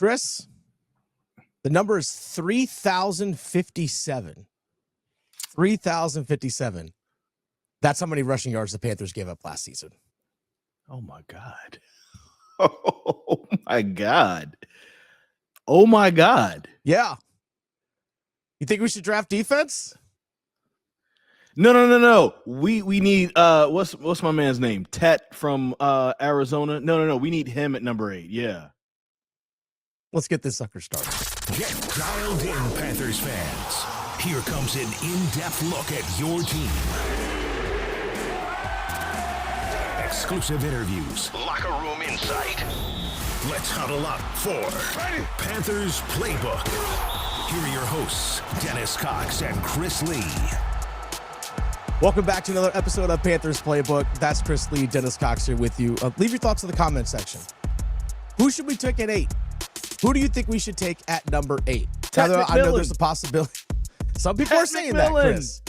Chris, the number is 3,057. 3,057. That's how many rushing yards the Panthers gave up last season. Oh, my God. Oh, my God. Oh, my God. Yeah. You think we should draft defense? No. We need what's my man's name? Tet from Arizona. No. We need him at number 8. Yeah. Let's get this sucker started. Get dialed in, Panthers fans. Here comes an in-depth look at your team. Exclusive interviews. Locker room insight. Let's huddle up for Panthers Playbook. Here are your hosts, Dennis Cox and Chris Lea. Welcome back to another episode of Panthers Playbook. That's Chris Lea, Dennis Cox here with you. Leave your thoughts in the comment section. Who should we take at 8? Who do you think we should take at number 8? I know there's a possibility. Some people are saying that, Chris.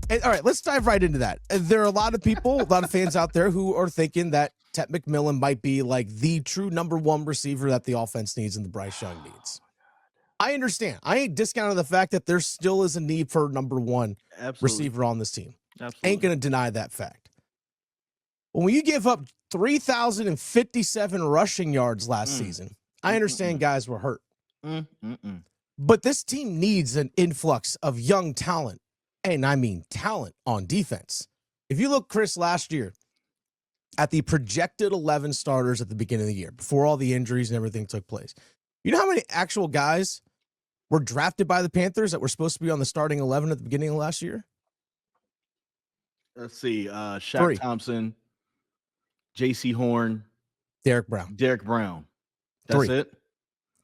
And, all right, let's dive right into that. There are a lot of people, a lot of fans out there who are thinking that Tet McMillan might be like the true number 1 receiver that the offense needs and the Bryce Young needs. I understand. I ain't discounting the fact that there still is a need for number 1 receiver on this team. Absolutely. Ain't going to deny that fact. But when you give up 3,057 rushing yards last season, I understand guys were hurt. But this team needs an influx of young talent, and I mean talent on defense. If you look, Chris, last year at the projected 11 starters at the beginning of the year, before all the injuries and everything took place, you know how many actual guys were drafted by the Panthers that were supposed to be on the starting 11 at the beginning of last year? Let's see. Shaq 3. Thompson, J.C. Horn, Derrick Brown. That's 3. it?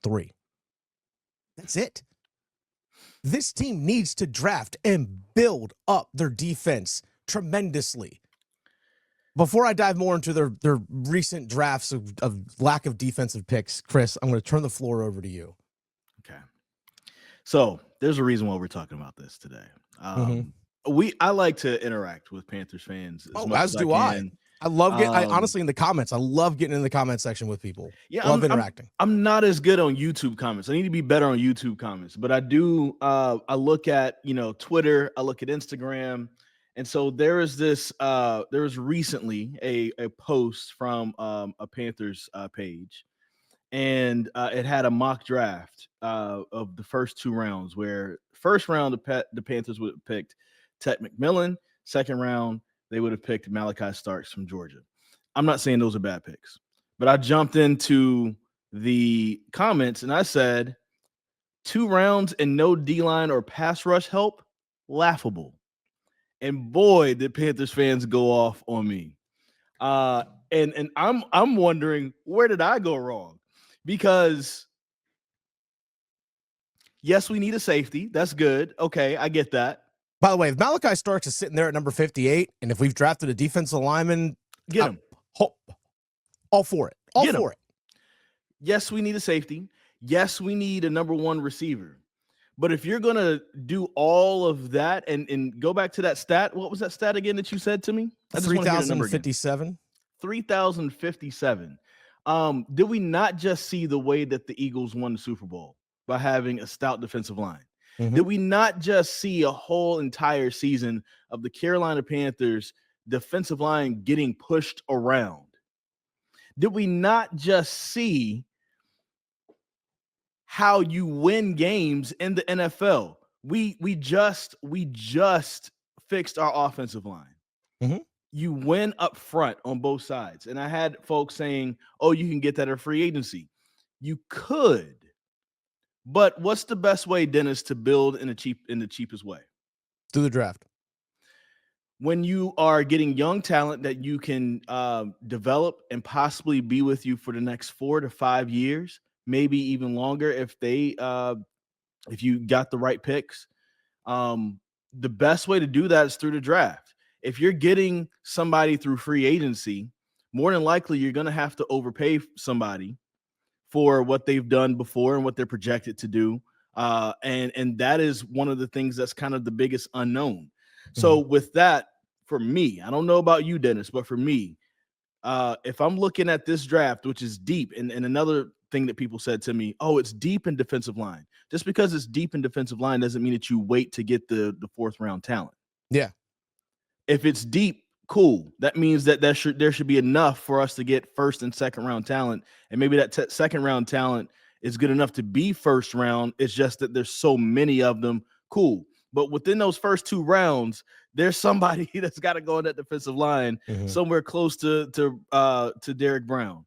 3. That's it. This team needs to draft and build up their defense tremendously. Before I dive more into their recent drafts of lack of defensive picks, Chris, I'm going to turn the floor over to you. Okay. So there's a reason why we're talking about this today. I like to interact with Panthers fans as do I. I love getting, honestly, in the comments. I love getting in the comment section with people. Yeah, love interacting. I'm not as good on YouTube comments. I need to be better on YouTube comments, but I do. I look at Twitter. I look at Instagram, and so there was recently a post from a Panthers page, and it had a mock draft of the first 2 rounds. Where first round the Panthers would have picked Tet McMillan. Second round, they would have picked Malachi Starks from Georgia. I'm not saying those are bad picks, but I jumped into the comments and I said, 2 rounds and no D-line or pass rush help, laughable. And boy, did Panthers fans go off on me. And I'm wondering, where did I go wrong? Because yes, we need a safety. That's good. Okay, I get that. By the way, if Malachi Starks is sitting there at number 58, and if we've drafted a defensive lineman, get him. All for it. All for it. Yes, we need a safety. Yes, we need a number 1 receiver. But if you're going to do all of that and go back to that stat, what was that stat again that you said to me? 3,057. 3,057. Did we not just see the way that the Eagles won the Super Bowl by having a stout defensive line? Did we not just see a whole entire season of the Carolina Panthers defensive line getting pushed around? Did we not just see how you win games in the NFL? We just fixed our offensive line. You win up front on both sides. And I had folks saying, oh, you can get that at free agency. You could. But what's the best way, Dennis, to build in the cheapest way? Through the draft. When you are getting young talent that you can develop and possibly be with you for the next 4 to 5 years, maybe even longer if you got the right picks, the best way to do that is through the draft. If you're getting somebody through free agency, more than likely you're going to have to overpay somebody for what they've done before and what they're projected to do. And that is one of the things that's kind of the biggest unknown. So with that, for me, I don't know about you, Dennis, but for me, if I'm looking at this draft, which is deep, and another thing that people said to me, oh, it's deep in defensive line. Just because it's deep in defensive line doesn't mean that you wait to get the fourth round talent. Yeah. If it's deep, cool. That means that there should be enough for us to get first and second round talent. And maybe that second round talent is good enough to be first round. It's just that there's so many of them. Cool. But within those first 2 rounds, there's somebody that's got to go in that defensive line somewhere close to Derrick Brown,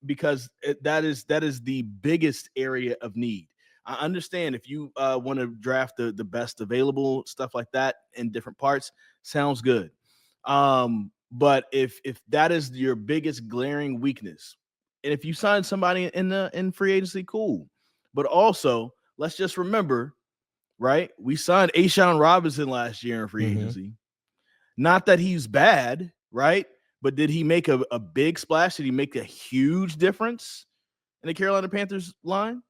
because that is the biggest area of need. I understand if you want to draft the best available, stuff like that in different parts, sounds good. But if that is your biggest glaring weakness, and if you sign somebody in free agency, cool. But also, let's just remember, right? We signed A'Shawn Robinson last year in free agency. Not that he's bad, right? But did he make a big splash? Did he make a huge difference in the Carolina Panthers line?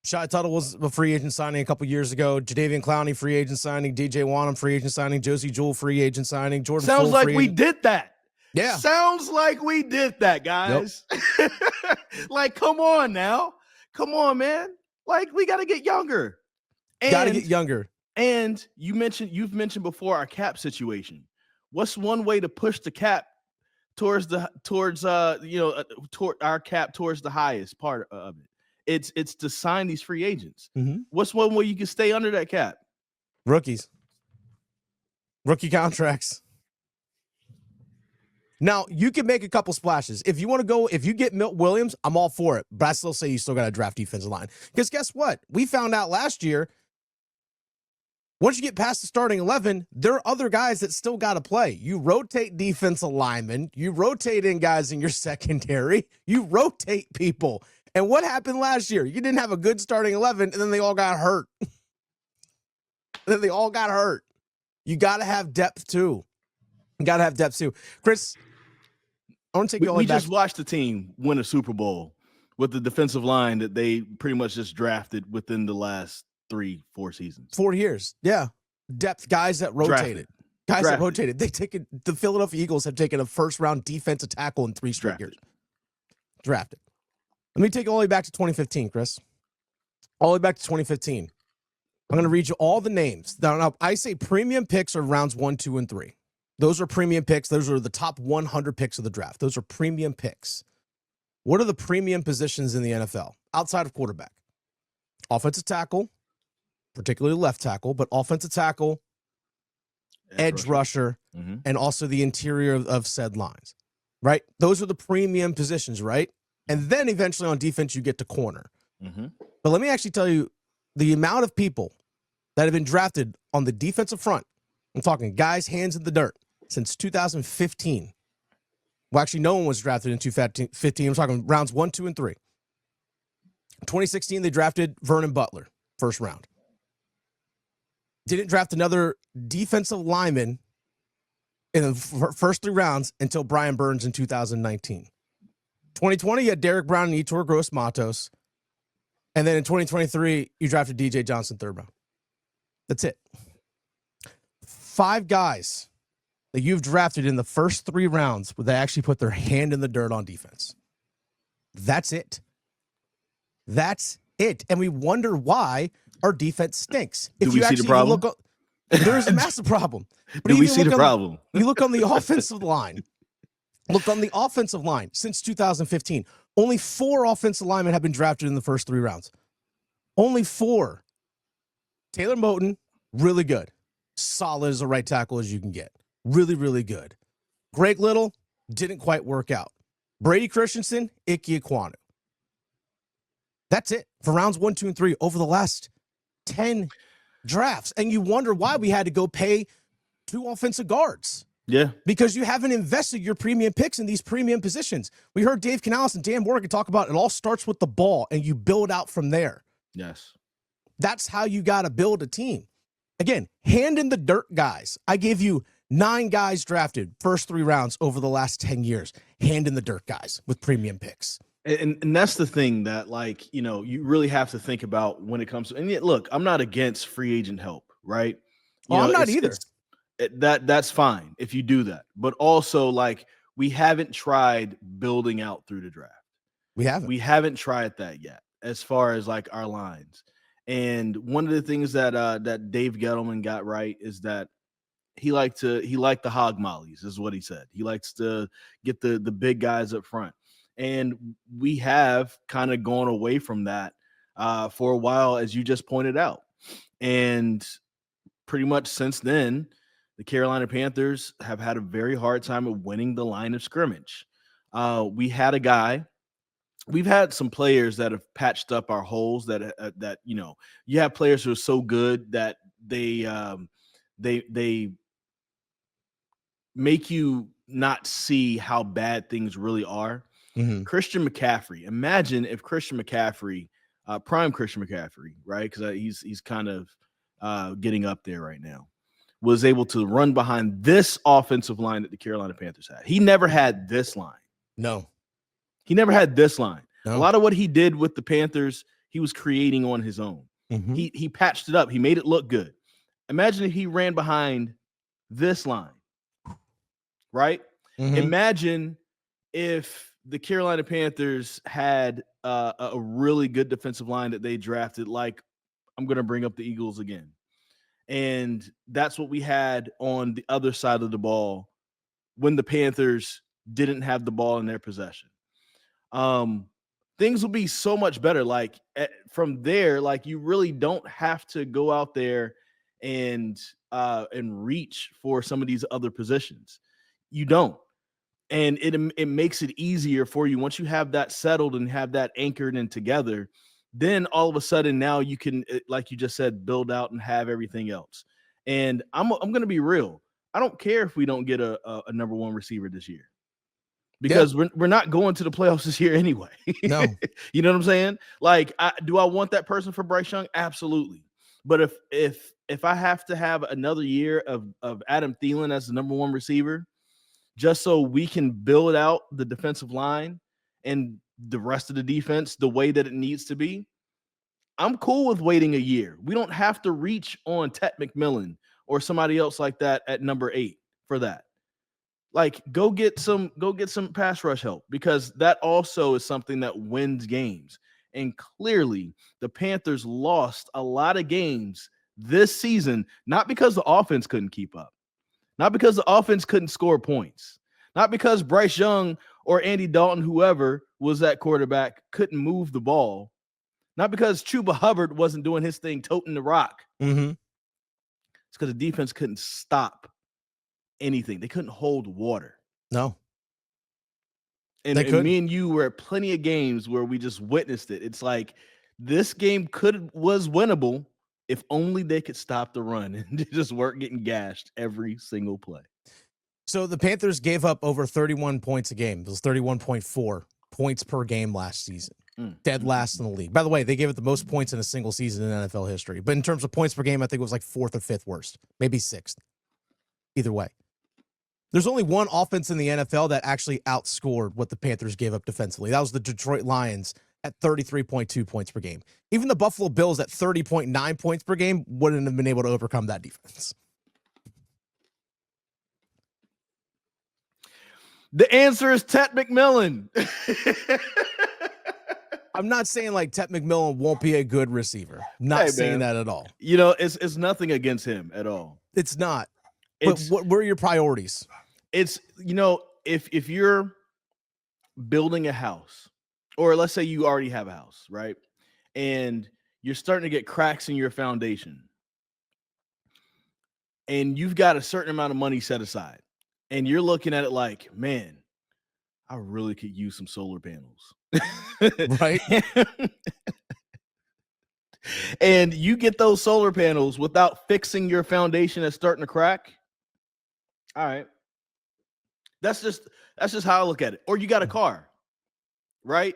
Shy Tuttle was a free agent signing a couple years ago. Jadeveon Clowney, free agent signing. DJ Wanham, free agent signing. Josie Jewell, free agent signing. Jordan Sounds Full, like free we agent. did that. Yeah. Sounds like we did that, guys. Yep. Like, come on now. Come on, man. Like, we got to get younger. Got to get younger. And you've mentioned before our cap situation. What's one way to push the cap towards our cap towards the highest part of it? It's to sign these free agents. What's one way you can stay under that cap? Rookie contracts. Now, you can make a couple splashes. If you get Milt Williams, I'm all for it. But I still say you still got to draft defensive line. Because guess what? We found out last year, once you get past the starting 11, there are other guys that still got to play. You rotate defensive linemen. You rotate in guys in your secondary. You rotate people. And what happened last year? You didn't have a good starting 11, and then they all got hurt. You got to have depth, too. Chris, I want to take you all the way back. We just watched the team win a Super Bowl with the defensive line that they pretty much just drafted within the last 3-4 seasons. 4 years. Yeah. Depth, guys that rotated. The Philadelphia Eagles have taken a first-round defensive tackle in 3 straight years. Drafted. Let me take it all the way back to 2015, Chris. All the way back to 2015. I'm going to read you all the names. Now, I say premium picks are rounds 1, 2, and 3. Those are premium picks. Those are the top 100 picks of the draft. Those are premium picks. What are the premium positions in the NFL outside of quarterback? Offensive tackle, particularly left tackle, but offensive tackle, edge rusher, and also the interior of said lines, right? Those are the premium positions, right? And then eventually on defense, you get to corner. But let me actually tell you the amount of people that have been drafted on the defensive front. I'm talking guys, hands in the dirt since 2015. Well, actually, no one was drafted in 2015. I'm talking rounds 1, 2, and 3. 2016, they drafted Vernon Butler, first round. Didn't draft another defensive lineman in the first 3 rounds until Brian Burns in 2019. 2020, you had Derrick Brown and Yetur Gross-Matos. And then in 2023, you drafted DJ Johnson, third round. That's it. 5 guys that you've drafted in the first 3 rounds where they actually put their hand in the dirt on defense. That's it. And we wonder why our defense stinks. Do we see the problem? There is a massive problem. Do we see the problem? You look on the offensive line. Look on the offensive line since 2015. Only 4 offensive linemen have been drafted in the first 3 rounds. Only 4. Taylor Moton, really good. Solid as a right tackle as you can get. Really, really good. Greg Little, didn't quite work out. Brady Christensen, Ike Ekwonu. That's it for rounds 1, 2, and 3 over the last 10 drafts. And you wonder why we had to go pay 2 offensive guards. Yeah. Because you haven't invested your premium picks in these premium positions. We heard Dave Canales and Dan Morgan talk about it all starts with the ball and you build out from there. Yes. That's how you got to build a team. Again, hand in the dirt guys. I gave you 9 guys drafted first 3 rounds over the last 10 years. Hand in the dirt guys with premium picks. And that's the thing that, like, you know, you really have to think about when it comes to, and yet, look, I'm not against free agent help, right? I'm not either. That's fine if you do that. But also, like, we haven't tried building out through the draft. We haven't tried that yet as far as like our lines. And one of the things that that Dave Gettleman got right is that he liked the hog mollies, is what he said. He likes to get the big guys up front. And we have kind of gone away from that for a while, as you just pointed out. And pretty much since then, the Carolina Panthers have had a very hard time of winning the line of scrimmage. We had a guy. We've had some players that have patched up our holes. That you have players who are so good that they make you not see how bad things really are. Mm-hmm. Christian McCaffrey. Imagine if Christian McCaffrey, prime Christian McCaffrey, right? Because he's kind of getting up there right now, was able to run behind this offensive line that the Carolina Panthers had. He never had this line. No. He never had this line. No. A lot of what he did with the Panthers, he was creating on his own. Mm-hmm. He patched it up. He made it look good. Imagine if he ran behind this line, right? Mm-hmm. Imagine if the Carolina Panthers had a really good defensive line that they drafted, like I'm going to bring up the Eagles again. And that's what we had on the other side of the ball when the Panthers didn't have the ball in their possession. Things will be so much better. Like from there, like you really don't have to go out there and reach for some of these other positions. You don't. And it makes it easier for you once you have that settled and have that anchored in together. Then all of a sudden now you can, like you just said, build out and have everything else. And I'm going to be real. I don't care if we don't get a number one receiver this year, because we're not going to the playoffs this year anyway. No. You know what I'm saying? Like, do I want that person for Bryce Young? Absolutely. But if I have to have another year of Adam Thielen as the number one receiver, just so we can build out the defensive line and the rest of the defense the way that it needs to be, I'm cool with waiting a year. We don't have to reach on Tet McMillan or somebody else like that at number 8 for that. Like, go get some pass rush help, because that also is something that wins games. And clearly the Panthers lost a lot of games this season, not because the offense couldn't keep up, not because the offense couldn't score points, not because Bryce Young or Andy Dalton, whoever was that quarterback, couldn't move the ball, not because Chuba Hubbard wasn't doing his thing, toting the rock. Mm-hmm. It's because the defense couldn't stop anything. They couldn't hold water. No. And me and you were at plenty of games where we just witnessed it. It's like this game was winnable if only they could stop the run and they just weren't getting gashed every single play. So the Panthers gave up over 31 points a game. It was 31.4 points per game last season. Dead last in the league. By the way, they gave it the most points in a single season in NFL history. But in terms of points per game, I think it was like 4th or 5th worst, maybe 6th. Either way. There's only one offense in the NFL that actually outscored what the Panthers gave up defensively. That was the Detroit Lions at 33.2 points per game. Even the Buffalo Bills at 30.9 points per game wouldn't have been able to overcome that defense. The answer is Tet McMillan. I'm not saying like Tet McMillan won't be a good receiver. Not saying that at all. You know, it's nothing against him at all. It's not. But what are your priorities? It's, you know, if you're building a house, or let's say you already have a house, right? And you're starting to get cracks in your foundation, and you've got a certain amount of money set aside, and you're looking at it like, man, I really could use some solar panels. Right? And you get those solar panels without fixing your foundation that's starting to crack. All right. That's just how I look at it. Or you got a car, right?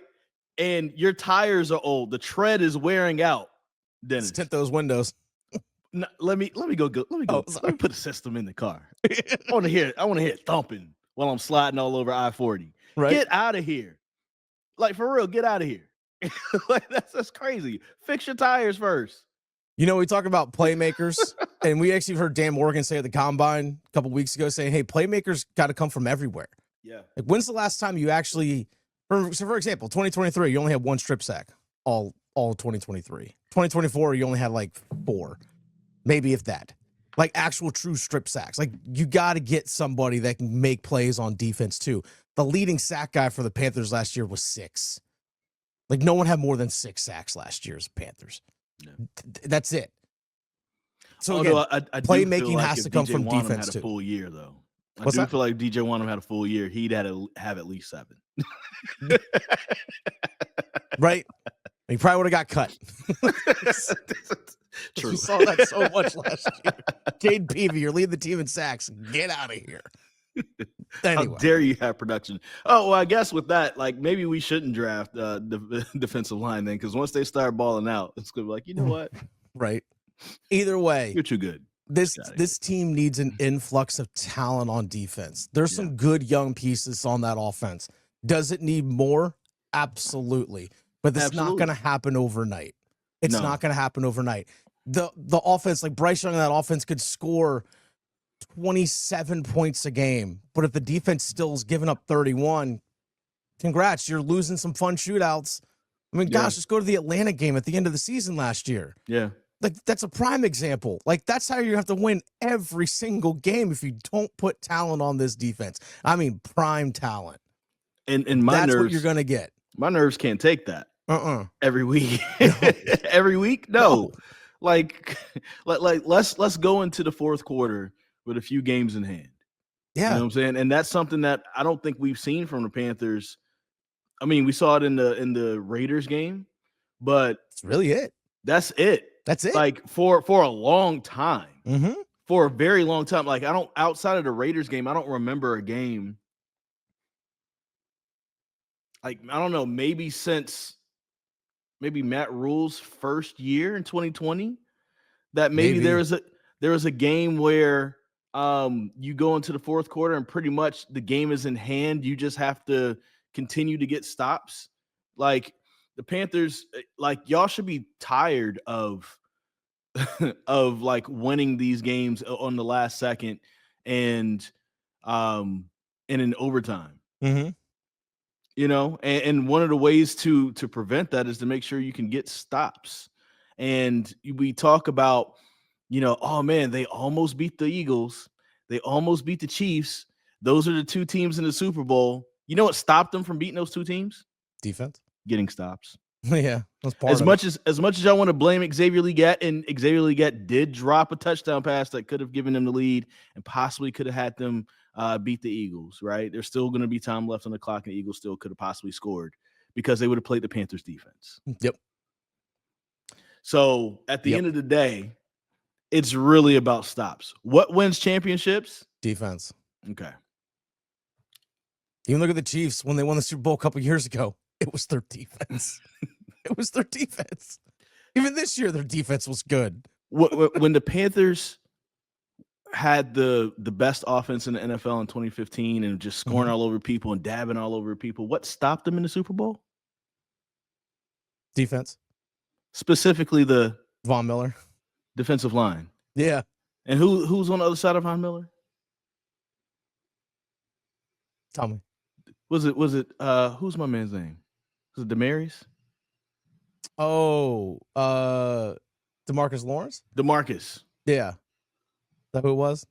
And your tires are old. The tread is wearing out. Dennis, tint those windows. No, let me go. Let me put a system in the car. I want to hear it thumping while I'm sliding all over I-40. Right? Get out of here. Like, for real, get out of here. Like, that's crazy. Fix your tires first. You know, we talk about playmakers, and we actually heard Dan Morgan say at the Combine a couple weeks ago saying, hey, playmakers got to come from everywhere. Yeah. Like, when's the last time you actually, for example, 2023, you only had one strip sack all 2023. 2024, you only had like 4, maybe if that. Like actual true strip sacks. Like, you got to get somebody that can make plays on defense too. The leading sack guy for the Panthers last year was 6. Like, no one had more than 6 sacks last year as Panthers. Yeah. That's it. So Although again, I do playmaking feel like has if to come DJ from Wanham defense had a too. full year, though. What's I do that? feel like DJ Wanham had a full year. He'd have at least 7. Right? He probably would have got cut. True. We saw that so much last year. Cade Peavy, you're leading the team in sacks. Get out of here. Anyway. How dare you have production? Oh, well, I guess with that, like, maybe we shouldn't draft the defensive line then, because once they start balling out, it's going to be like, you know what? Right. Either way, You're too good. This team needs an influx of talent on defense. There's some good young pieces on that offense. Does it need more? Absolutely. But this is not going to happen overnight. It's not going to happen overnight. The offense, like Bryce Young in that offense, could score 27 points a game. But if the defense still is giving up 31, congrats, you're losing some fun shootouts. I mean, gosh, just go to the Atlanta game at the end of the season last year. Yeah. Like, that's a prime example. Like, that's how you have to win every single game if you don't put talent on this defense. I mean, prime talent. And my that's nerves, what you're going to get. My nerves can't take that. Every week. No. Every week? No. Like let's go into the fourth quarter with a few games in hand. Yeah. You know what I'm saying? And that's something that I don't think we've seen from the Panthers. I mean, we saw it in the Raiders game, but that's really it. That's it. That's it. Like for a long time. Mm-hmm. For a very long time. Like, outside of the Raiders game, I don't remember a game. Like, I don't know, maybe since Matt Rule's first year in 2020, that maybe. there was a game where you go into the fourth quarter and pretty much the game is in hand. You just have to continue to get stops. Like, the Panthers, like, y'all should be tired of of like winning these games on the last second and in overtime. Mm-hmm. You know, and one of the ways to prevent that is to make sure you can get stops. And we talk about, you know, oh man, they almost beat the Eagles. They almost beat the Chiefs. Those are the 2 teams in the Super Bowl. You know what stopped them from beating those 2 teams? Defense. Getting stops. Yeah, that's part as of much it. as much as I want to blame Xavier Legette, and Xavier Legette did drop a touchdown pass that could have given them the lead and possibly could have had them beat the Eagles, right? There's still going to be time left on the clock, and the Eagles still could have possibly scored because they would have played the Panthers defense. Yep. So at the end of the day, it's really about stops. What wins championships? Defense. Okay. Even look at the Chiefs when they won the Super Bowl a couple years ago. It was their defense. It was their defense. Even this year, their defense was good. When the Panthers had the best offense in the NFL in 2015 and just scoring all over people and dabbing all over people, what stopped them in the Super Bowl? Defense. Specifically the Von Miller. Defensive line. Yeah. And who's on the other side of Von Miller? Tell me. Was it who's my man's name? Was it Demarius? Oh, DeMarcus Lawrence? DeMarcus. Yeah. Is that who it was?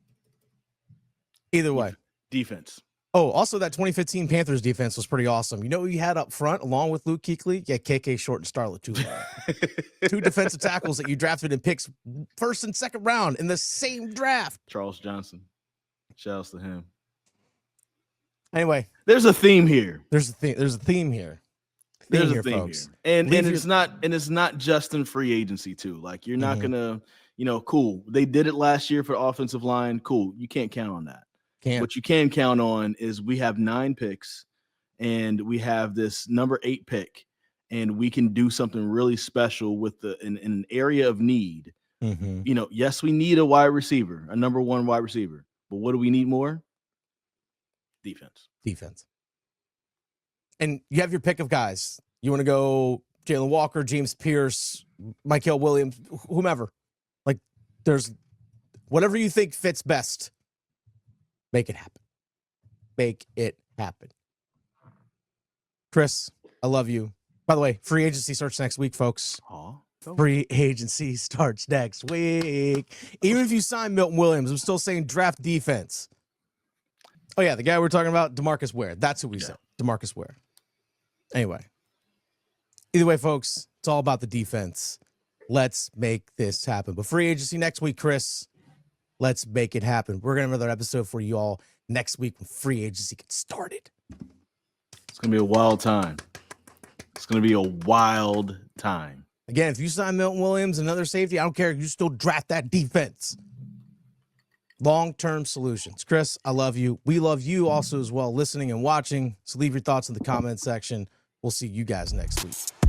Either way. Defense. Oh, also that 2015 Panthers defense was pretty awesome. You know who you had up front along with Luke Kuechly? Yeah, KK Short and Starlet too. 2 defensive tackles that you drafted in picks first and second round in the same draft. Charles Johnson. Shouts to him. Anyway, there's a theme here. There's a theme here. There's a theme folks. Here. And it's not just in free agency too. Like, you're not gonna, you know, cool. They did it last year for the offensive line. Cool. You can't count on that. What you can count on is we have 9 picks and we have this number 8 pick, and we can do something really special with in an area of need. You know, yes, we need a wide receiver, a number 1 wide receiver, but what do we need more? Defense. And you have your pick of guys. You want to go Jalen Walker, James Pierce, Michael Williams, whomever. Like, there's whatever you think fits best. Make it happen. Make it happen. Chris, I love you. By the way, free agency starts next week, folks. Free agency starts next week. Even if you sign Milton Williams, I'm still saying draft defense. Oh, yeah, the guy we're talking about, DeMarcus Ware. That's who we said, DeMarcus Ware. Anyway, either way, folks, it's all about the defense. Let's make this happen. But free agency next week, Chris. Let's make it happen. We're going to have another episode for you all next week when free agency gets started. It's going to be a wild time. It's going to be a wild time. Again, if you sign Milton Williams, another safety, I don't care. You still draft that defense. Long-term solutions. Chris, I love you. We love you also as well, listening and watching. So leave your thoughts in the comment section. We'll see you guys next week.